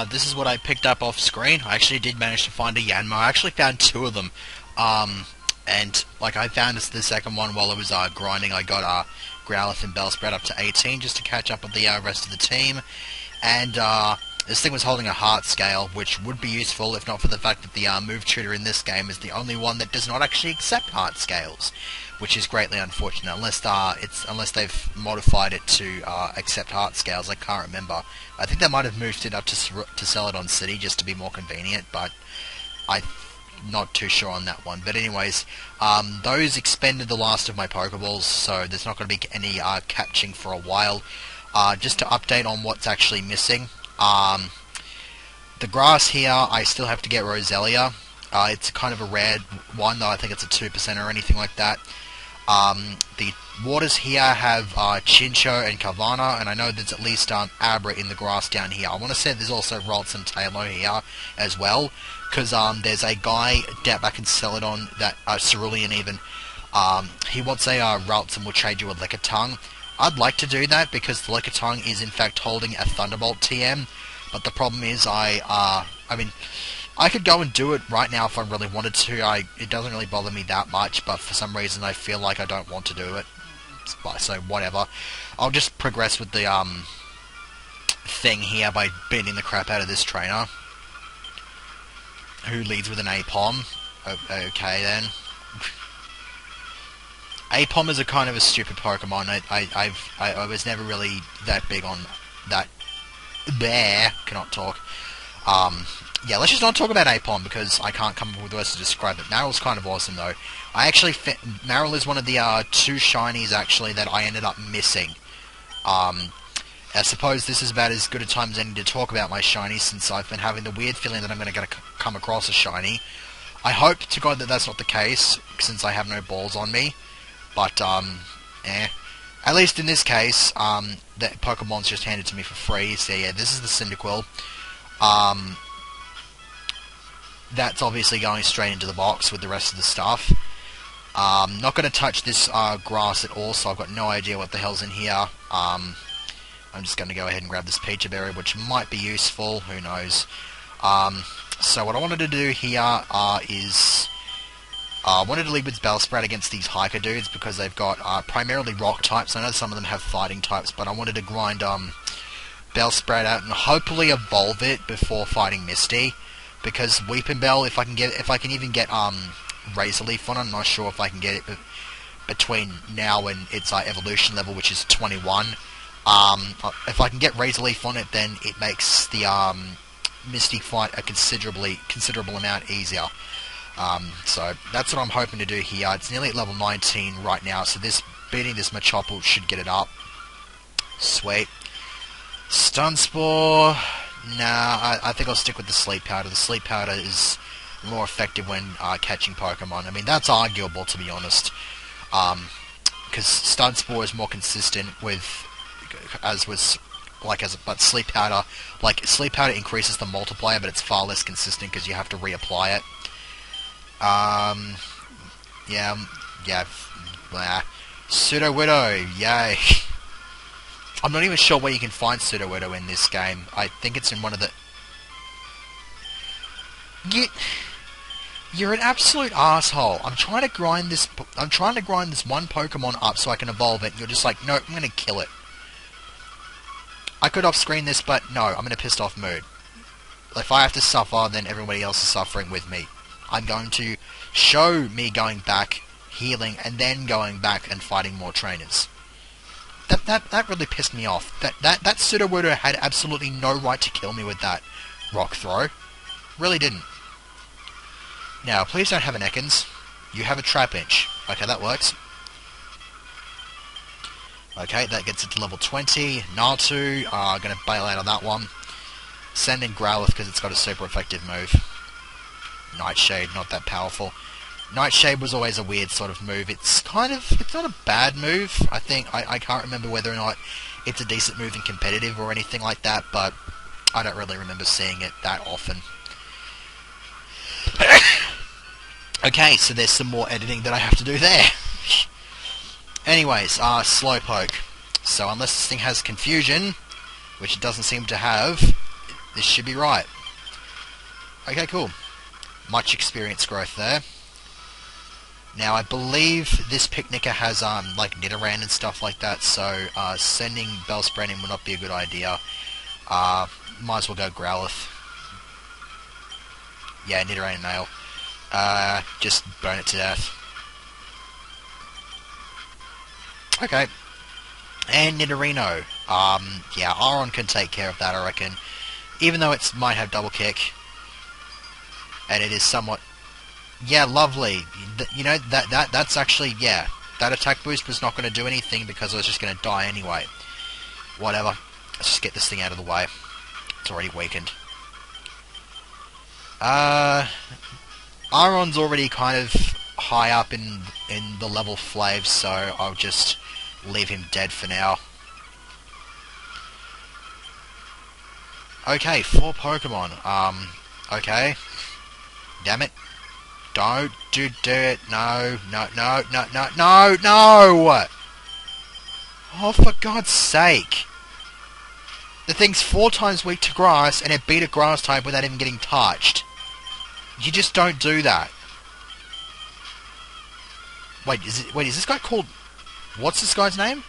This is what I picked up off screen. I actually did manage to find a Yanma. I actually found two of them. And, like, I found the second one while I was, grinding. I got, Growlithe and Bellsprout up to 18 just to catch up with the, rest of the team. And, this thing was holding a heart scale, which would be useful if not for the fact that the, move tutor in this game is the only one that does not actually accept heart scales. Which is greatly unfortunate, unless they've modified it to accept heart scales. I can't remember. I think they might have moved it up to Celadon City just to be more convenient, but I'm not too sure on that one. But anyways, those expended the last of my Pokeballs, so there's not going to be any catching for a while. Just to update on what's actually missing, the grass here, I still have to get Roselia. It's kind of a rare one, though I think it's a 2% or anything like that. The waters here have Chincho and Carvana, and I know there's at least Abra in the grass down here. I want to say there's also Ralts and Taylor here as well, because there's a guy down back in Celadon, that Cerulean even, he wants a Ralts and will trade you a Lickitung. I'd like to do that because the Lickitung is in fact holding a Thunderbolt TM, but the problem is I mean, I could go and do it right now if I really wanted to. It doesn't really bother me that much, but for some reason I feel like I don't want to do it. So whatever. I'll just progress with the thing here by beating the crap out of this trainer, who leads with an Apom. Okay then. Apom is a kind of a stupid Pokemon. I was never really that big on that. Bear cannot talk. Yeah, let's just not talk about Apom because I can't come up with words to describe it. Maryl's kind of awesome though. Marill is one of the two Shinies actually that I ended up missing. I suppose this is about as good a time as any to talk about my Shinies, since I've been having the weird feeling that I'm going to come across a Shiny. I hope to God that that's not the case, since I have no balls on me. But, at least in this case, the Pokemon's just handed to me for free. So yeah, this is the Cyndaquil. That's obviously going straight into the box with the rest of the stuff. Not going to touch this grass at all, so I've got no idea what the hell's in here. I'm just going to go ahead and grab this Pecha Berry, which might be useful, who knows. So what I wanted to do here is... I wanted to lead with Bellsprout against these Hiker dudes because they've got primarily rock types. I know some of them have fighting types, but I wanted to grind Bellsprout out and hopefully evolve it before fighting Misty. Because Weepinbell, if I can even get Razor Leaf on it, I'm not sure if I can get it between now and its evolution level, which is 21. If I can get Razor Leaf on it, then it makes the Misty fight a considerable amount easier. So that's what I'm hoping to do here. It's nearly at level 19 right now, so beating this Machopple should get it up. Sweet. Stun Spore. Nah, I think I'll stick with the Sleep Powder. The Sleep Powder is more effective when catching Pokemon. I mean, that's arguable, to be honest. Because Stun Spore is more consistent with, but Sleep Powder, Sleep Powder increases the multiplier, but it's far less consistent because you have to reapply it. Blah. Pseudo-Widow, yay. I'm not even sure where you can find Pseudo-Widow in this game. I think it's in one of the... You're an absolute asshole. I'm trying to grind this one Pokemon up so I can evolve it, and you're just like, no, I'm gonna kill it. I could off-screen this, but no, I'm in a pissed off mood. If I have to suffer, then everybody else is suffering with me. I'm going to show me going back, healing, and then going back and fighting more trainers. That really pissed me off. That Pseudo-Widow had absolutely no right to kill me with that rock throw. Really didn't. Now, please don't have an Ekans. You have a Trapinch. Okay, that works. Okay, that gets it to level 20. Natu, gonna bail out on that one. Send in Growlithe because it's got a super effective move. Nightshade, not that powerful. Nightshade was always a weird sort of move. It's not a bad move. I think, I can't remember whether or not it's a decent move in competitive or anything like that, but I don't really remember seeing it that often. Okay, so there's some more editing that I have to do there. Anyways, Slowpoke. So unless this thing has confusion, which it doesn't seem to have, This should be right. Okay, cool. Much experience growth there. Now, I believe this picnicker has, like, Nidoran and stuff like that, so, sending Bellsprout in would not be a good idea. Might as well go Growlithe. Yeah, Nidoran and Nail. Just burn it to death. Okay. And Nidorino. Yeah, Aron can take care of that, I reckon. Even though it might have double kick. And it is somewhat... Yeah, lovely. You know, that's actually... Yeah, that attack boost was not going to do anything because I was just going to die anyway. Whatever. Let's just get this thing out of the way. It's already weakened. Aron's already kind of high up in the level flaves, so I'll just leave him dead for now. Okay, 4 Pokemon. Okay. Damn it. Don't do it. No. Oh, for God's sake. The thing's 4 times weak to grass, and it beat a grass type without even getting touched. You just don't do that. Wait, is this guy called... What's this guy's name?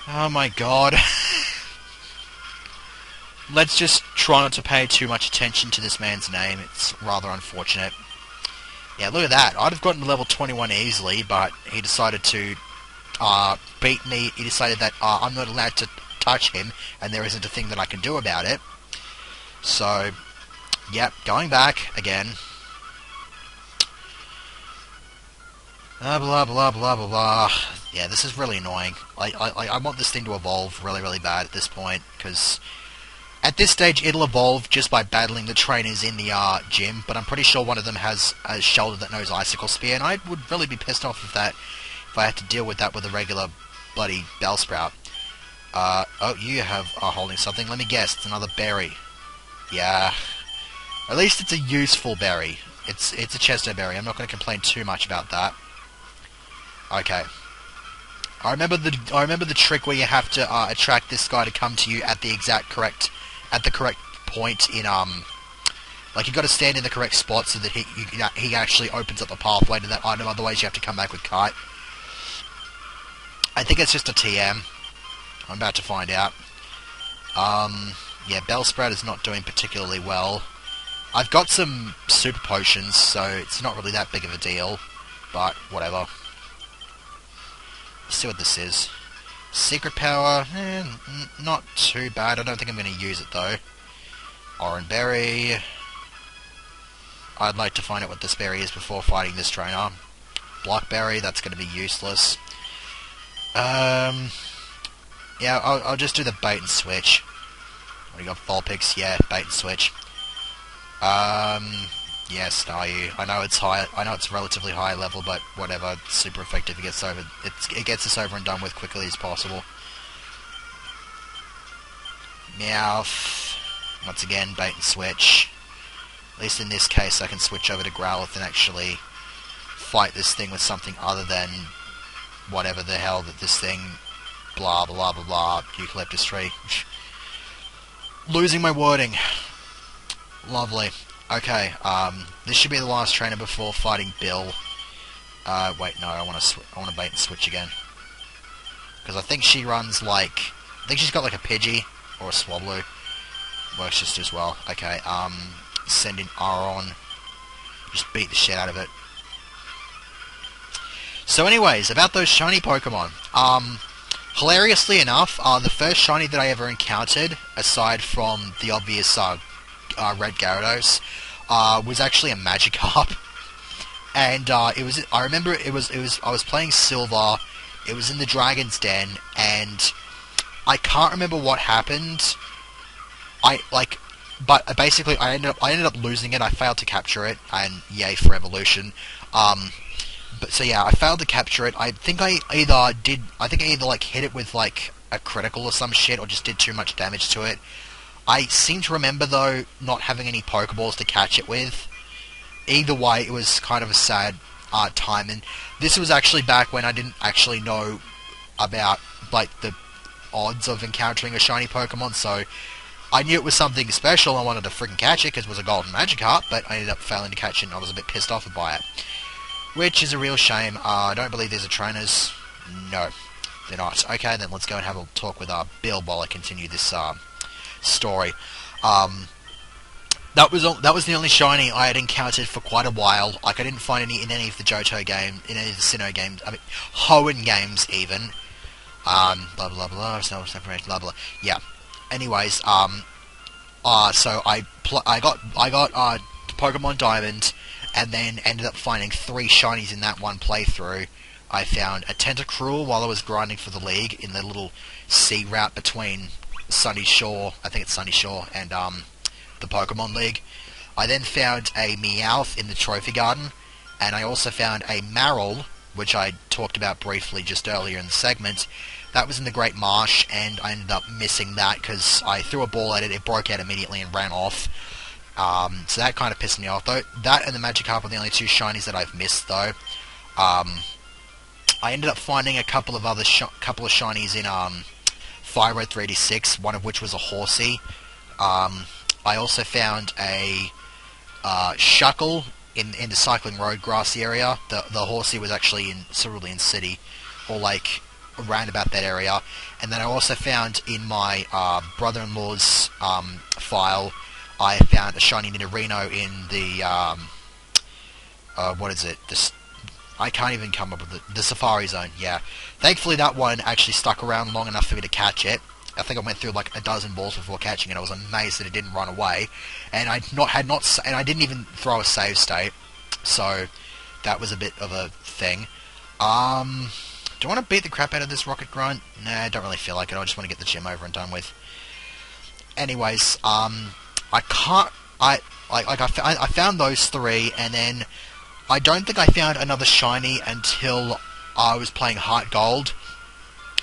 Oh my god. Let's just try not to pay too much attention to this man's name. It's rather unfortunate. Yeah, look at that. I'd have gotten to level 21 easily, but he decided to beat me. He decided that I'm not allowed to touch him, and there isn't a thing that I can do about it. So, yep, going back again. Blah, blah, blah, blah, blah, blah. Yeah, this is really annoying. I want this thing to evolve really, really bad at this point, because at this stage it'll evolve just by battling the trainers in the gym, but I'm pretty sure one of them has a shoulder that knows Icicle Spear, and I would really be pissed off if I had to deal with that with a regular bloody Bellsprout. Oh, you are holding something. Let me guess, it's another berry. Yeah. At least it's a useful berry. It's a Chesto berry. I'm not going to complain too much about that. Okay. I remember the trick where you have to attract this guy to come to you at the correct point in like you've got to stand in the correct spot so that he actually opens up a pathway to that item. Otherwise, you have to come back with Kite. I think it's just a TM. I'm about to find out. Yeah, Bellsprout is not doing particularly well. I've got some super potions, so it's not really that big of a deal. But whatever. Let's see what this is. Secret power, not too bad. I don't think I'm going to use it though. Orange berry. I'd like to find out what this berry is before fighting this trainer. Blackberry, that's going to be useless. Yeah, I'll just do the bait and switch. What do you got? Vulpix? Yeah, bait and switch. Yeah, Staryu. I know it's high. I know it's relatively high level, but whatever. It's super effective. It gets us over and done with quickly as possible. Meowth. Once again, bait and switch. At least in this case, I can switch over to Growlithe and actually fight this thing with something other than whatever the hell that this thing. Blah blah blah blah. Eucalyptus tree. Losing my wording. Lovely. Okay, this should be the last trainer before fighting Bill. Wait, no, I want to bait and switch again. Because I think she runs like... I think she's got like a Pidgey or a Swablu. Works just as well. Okay, send in Aron. Just beat the shit out of it. So anyways, about those shiny Pokemon. Hilariously enough, the first shiny that I ever encountered, aside from the obvious Red Gyarados, was actually a Magikarp, and it was. I remember it was. I was playing Silver. It was in the Dragon's Den, and I can't remember what happened. But basically, I ended up losing it. I failed to capture it, and yay for evolution. But so yeah, I failed to capture it. I think I either like hit it with like a critical or some shit, or just did too much damage to it. I seem to remember, though, not having any Pokeballs to catch it with. Either way, it was kind of a sad time, and this was actually back when I didn't actually know about, like, the odds of encountering a shiny Pokemon, so I knew it was something special. I wanted to freaking catch it because it was a golden Magikarp, but I ended up failing to catch it and I was a bit pissed off by it. Which is a real shame. I don't believe these are trainers. No, they're not. Okay, then let's go and have a talk with Bill while I continue this story. That was the only shiny I had encountered for quite a while. Like, I didn't find any in any of the Johto games, in any of the Sinnoh games, I mean, Hoenn games even. Blah blah blah, separation, blah blah. Yeah. Anyways, so I got Pokemon Diamond, and then ended up finding 3 shinies in that one playthrough. I found a Tentacruel while I was grinding for the league in the little sea route between Sunny Shore, I think it's Sunny Shore, and the Pokemon League. I then found a Meowth in the Trophy Garden, and I also found a Marill, which I talked about briefly just earlier in the segment. That was in the Great Marsh, and I ended up missing that because I threw a ball at it, it broke out immediately and ran off. So that kind of pissed me off, though. That and the Magikarp are the only 2 shinies that I've missed, though. I ended up finding a couple of other couple of shinies in FireRed 386, one of which was a Horsey. I also found a Shuckle in the Cycling Road grassy area. The Horsey was actually in Cerulean City, or like around about that area. And then I also found in my brother-in-law's file, I found a shiny Nidorino in the what is it? I can't even come up with it. The Safari Zone, yeah. Thankfully that one actually stuck around long enough for me to catch it. I think I went through like a dozen balls before catching it. I was amazed that it didn't run away, and I didn't even throw a save state, so that was a bit of a thing. Do I want to beat the crap out of this Rocket Grunt? Nah, I don't really feel like it. I just want to get the gym over and done with. Anyways, I found those 3, and then I don't think I found another shiny until I was playing Heart Gold,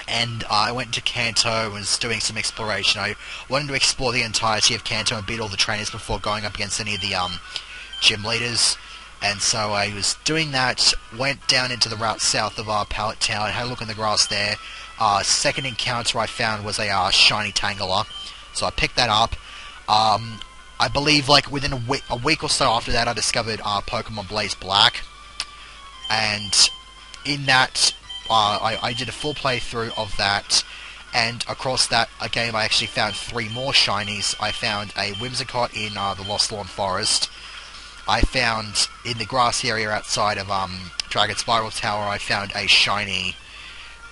and I went to Kanto and was doing some exploration. I wanted to explore the entirety of Kanto and beat all the trainers before going up against any of the gym leaders, and so I was doing that, went down into the route south of Pallet Town, had a look in the grass there. Second encounter I found was a shiny Tangela, so I picked that up. I believe like within a week or so after that I discovered Pokemon Blaze Black, and in that I did a full playthrough of that, and across that game I actually found 3 more shinies. I found a Whimsicott in the Lost Lawn Forest. I found in the grassy area outside of Dragon Spiral Tower, I found a shiny,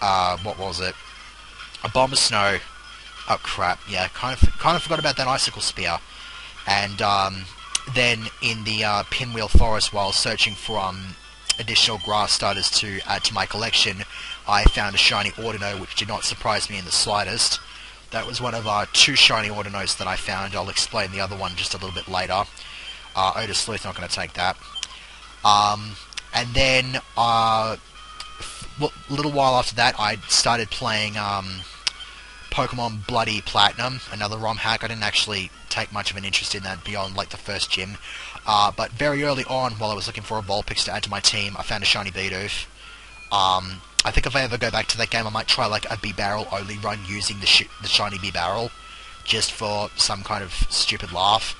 what was it? A Bomber Snow. Oh crap, yeah, kind of forgot about that Icicle Spear. And then in the Pinwheel Forest, while searching for additional grass starters to add to my collection, I found a shiny Ordino, which did not surprise me in the slightest. That was one of 2 shiny Ordinos that I found. I'll explain the other one just a little bit later. Oda Sleuth, not going to take that. And then a little while after that, I started playing Pokemon Bloody Platinum, another ROM hack. I didn't actually take much of an interest in that beyond like the first gym, but very early on, while I was looking for a Vulpix to add to my team, I found a shiny Bidoof. I think if I ever go back to that game, I might try like a B-Barrel only run using the shiny B-Barrel, just for some kind of stupid laugh.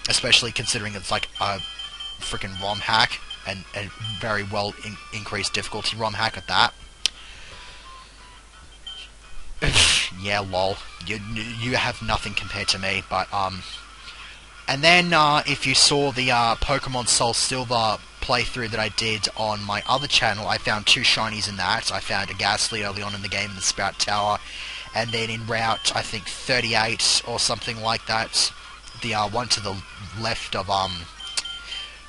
Especially considering it's like a freaking ROM hack, and a very well increased difficulty ROM hack at that. Yeah, lol. You have nothing compared to me, but and then if you saw the Pokemon Soul Silver playthrough that I did on my other channel, I found 2 shinies in that. I found a Ghastly early on in the game in the Sprout Tower, and then in Route, I think 38 or something like that, the one to the left of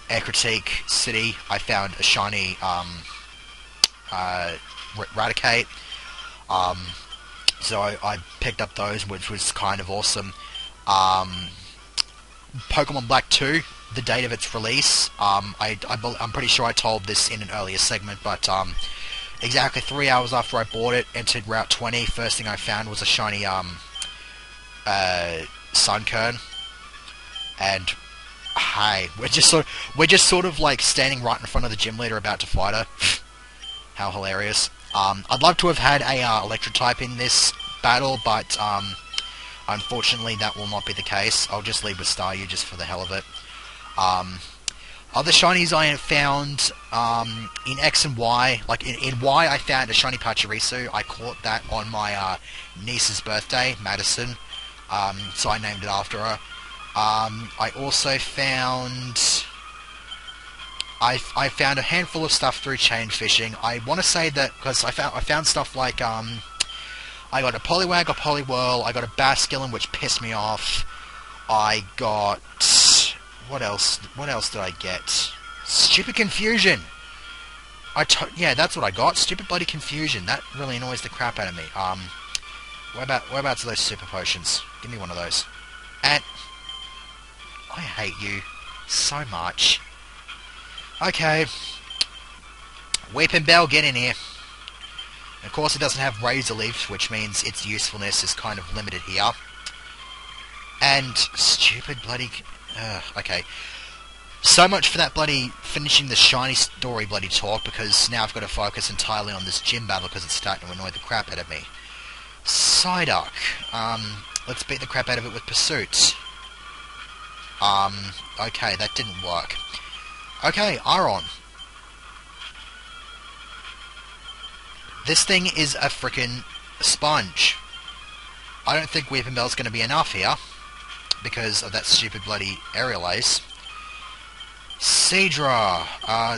Ekritique City, I found a shiny Raticate. So I picked up those, which was kind of awesome. Pokemon Black 2, the date of its release, I'm pretty sure I told this in an earlier segment, but exactly 3 hours after I bought it, entered Route 20, first thing I found was a shiny Sunkern. And hey, we're just sort of like standing right in front of the gym leader about to fight her. How hilarious. I'd love to have had a Electrotype in this battle, but unfortunately that will not be the case. I'll just leave with Staryu just for the hell of it. Other shinies I have found in X and Y, like in Y I found a shiny Pachirisu. I caught that on my niece's birthday, Madison, so I named it after her. I also found... I found a handful of stuff through chain fishing. I want to say that because I found stuff like I got a Poliwag, a Poliwhirl, I got a Basculin, which pissed me off. I got... what else? What else did I get? Stupid Confusion! Yeah, that's what I got. Stupid bloody Confusion. That really annoys the crap out of me. Whereabouts are those super potions? Give me one of those. And... I hate you so much. Okay. Weeping Bell, get in here. Of course, it doesn't have Razor Leaf, which means its usefulness is kind of limited here. And stupid bloody... okay. So much for that bloody finishing the shiny story bloody talk, because now I've got to focus entirely on this gym battle because it's starting to annoy the crap out of me. Psyduck. Let's beat the crap out of it with Pursuit. Okay, that didn't work. Okay, Aron. This thing is a frickin' sponge. I don't think Weeping Bell's going to be enough here, because of that stupid bloody Aerial Ace. Seadra,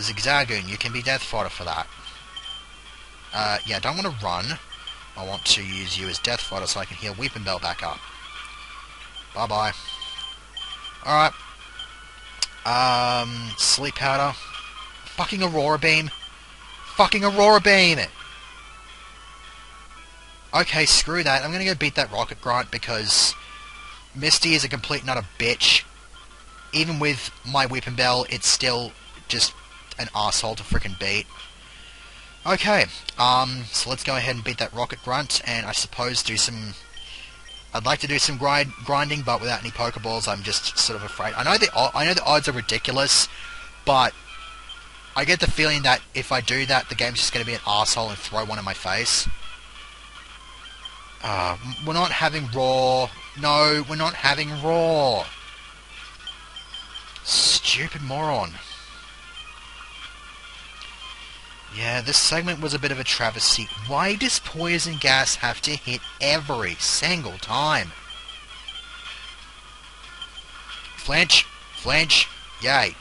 Zigzagoon, you can be death fodder for that. Yeah, I don't want to run. I want to use you as death fodder so I can heal Weeping Bell back up. Bye-bye. Alright. Sleep Powder. Fucking Aurora Beam. Fucking Aurora Beam! Okay, screw that. I'm gonna go beat that Rocket Grunt because Misty is a complete nut of bitch. Even with my Weeping Bell, it's still just an asshole to frickin' beat. Okay, so let's go ahead and beat that Rocket Grunt, and I suppose do some... I'd like to do some grinding, but without any Pokeballs, I'm just sort of afraid. I know the odds are ridiculous, but I get the feeling that if I do that, the game's just going to be an asshole and throw one in my face. We're not having Raw. No, we're not having Raw. Stupid moron. Yeah, this segment was a bit of a travesty. Why does Poison Gas have to hit every single time? Flinch! Flinch! Yay!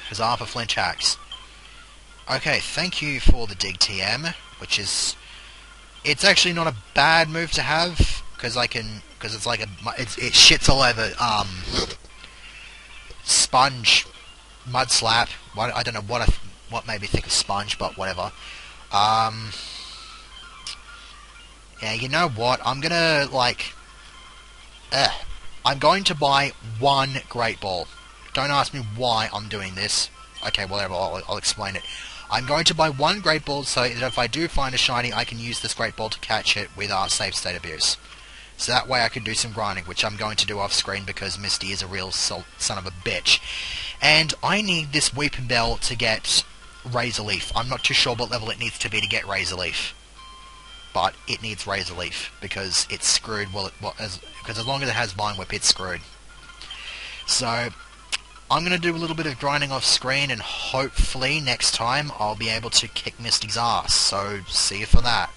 Huzzah for flinch hacks. Okay, thank you for the Dig TM, which is... It's actually not a bad move to have, because it's like it shits all over, Sponge, Mud Slap, I don't know what made me think of Sponge, but whatever. Yeah, you know what, I'm gonna, I'm going to buy one Great Ball. Don't ask me why I'm doing this. Okay, whatever, I'll explain it. I'm going to buy one Great Ball so that if I do find a shiny, I can use this Great Ball to catch it with our Safe State Abuse. So that way I can do some grinding, which I'm going to do off screen because Misty is a real son of a bitch. And I need this Weeping Bell to get Razor Leaf. I'm not too sure what level it needs to be to get Razor Leaf. But it needs Razor Leaf because it's screwed, because as long as it has Vine Whip, it's screwed. So I'm going to do a little bit of grinding off screen, and hopefully next time I'll be able to kick Misty's ass. So see you for that.